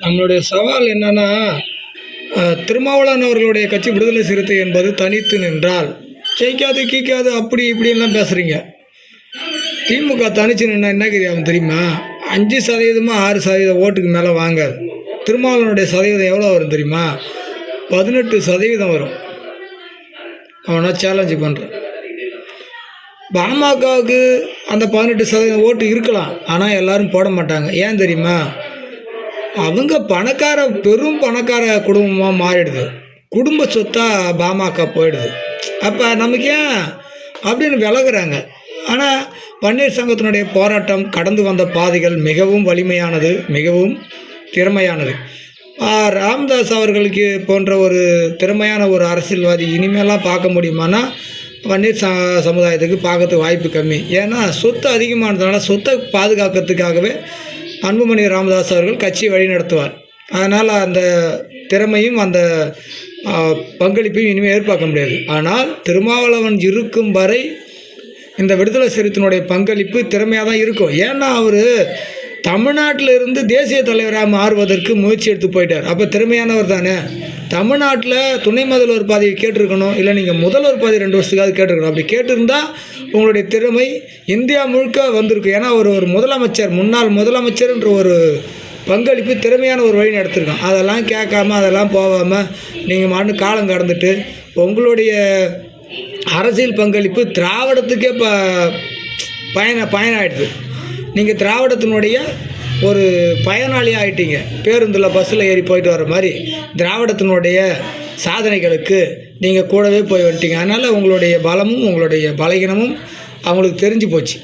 நம்மளுடைய சவால் என்னன்னா, திருமாவளவன் அவர்களுடைய கட்சி விடுதலை சிறுத்தை என்பது தனித்து நின்றால் ஜெயிக்காது கீக்காது அப்படி இப்படின்லாம் பேசுகிறீங்க. திமுக தனிச்சு நின்னா என்ன ஆகும் தெரியுமா? 5% 6% ஓட்டுக்கு மேலே வாங்காது. திருமாவளவனுடைய சதவீதம் எவ்வளோ வரும் தெரியுமா? 18% வரும். அவனா சேலஞ்சு பண்ணுறேன். பாமகவுக்கு அந்த 18% ஓட்டு இருக்கலாம், ஆனால் எல்லாரும் போட மாட்டாங்க. ஏன் தெரியுமா? அவங்க பெரும் பணக்கார குடும்பமாக மாறிடுது. குடும்ப சொத்தாக பாமக போயிடுது. அப்போ நமக்கு ஏன் அப்படின்னு விலகுறாங்க. ஆனால் வன்னியர் சங்கத்தினுடைய போராட்டம் கடந்து வந்த பாதைகள் மிகவும் வலிமையானது, மிகவும் திறமையானது. ராமதாஸ் அவர்களுக்கு போன்ற ஒரு திறமையான ஒரு அரசியல்வாதி இனிமேலாம் பார்க்க முடியுமானா வன்னியர் சமுதாயத்துக்கு பார்க்கறதுக்கு வாய்ப்பு கம்மி. ஏன்னா சொத்து அதிகமானதுனால சொத்தை பாதுகாக்கிறதுக்காகவே அன்புமணி ராமதாஸ் அவர்கள் கட்சியை வழி நடத்துவார். அதனால் அந்த திறமையும் அந்த பங்களிப்பையும் இனிமேல் எதிர்பார்க்க முடியாது. ஆனால் திருமாவளவன் இருக்கும் வரை இந்த விடுதலை சிறுத்தையினுடைய பங்களிப்பு திறமையாக தான் இருக்கும். ஏன்னா அவர் தமிழ்நாட்டில் இருந்து தேசிய தலைவராக மாறுவதற்கு முயற்சி எடுத்து போயிட்டார். அப்போ திறமையானவர் தானே. தமிழ்நாட்டில் துணை முதல்வர் பதவி கேட்டிருக்கணும், இல்லை நீங்கள் முதல்வர் பதவி 2 வருஷத்துக்காவது கேட்டிருக்கணும். அப்படி கேட்டிருந்தால் உங்களுடைய திறமை இந்தியா முழுக்க வந்திருக்கும். ஏன்னா ஒரு முதலமைச்சர், முன்னாள் முதலமைச்சர்ன்ற ஒரு பங்களிப்பு திறமையான ஒரு வழி நடத்திருக்கோம். அதெல்லாம் கேட்காம அதெல்லாம் போகாமல் நீங்கள் மாட்டு காலம் கடந்துட்டு உங்களுடைய அரசியல் பங்களிப்பு திராவிடத்துக்கே பயனாயிடுது. நீங்கள் திராவிடத்தினுடைய ஒரு பயனாளி ஆகிட்டீங்க. பேருந்தில் பஸ்ஸில் ஏறி போயிட்டு வர மாதிரி திராவிடத்தினுடைய சாதனைகளுக்கு நீங்கள் கூடவே போய் வந்துட்டீங்க. அதனால் உங்களுடைய பலமும் உங்களுடைய பலகீனமும் அவங்களுக்கு தெரிஞ்சு போச்சு.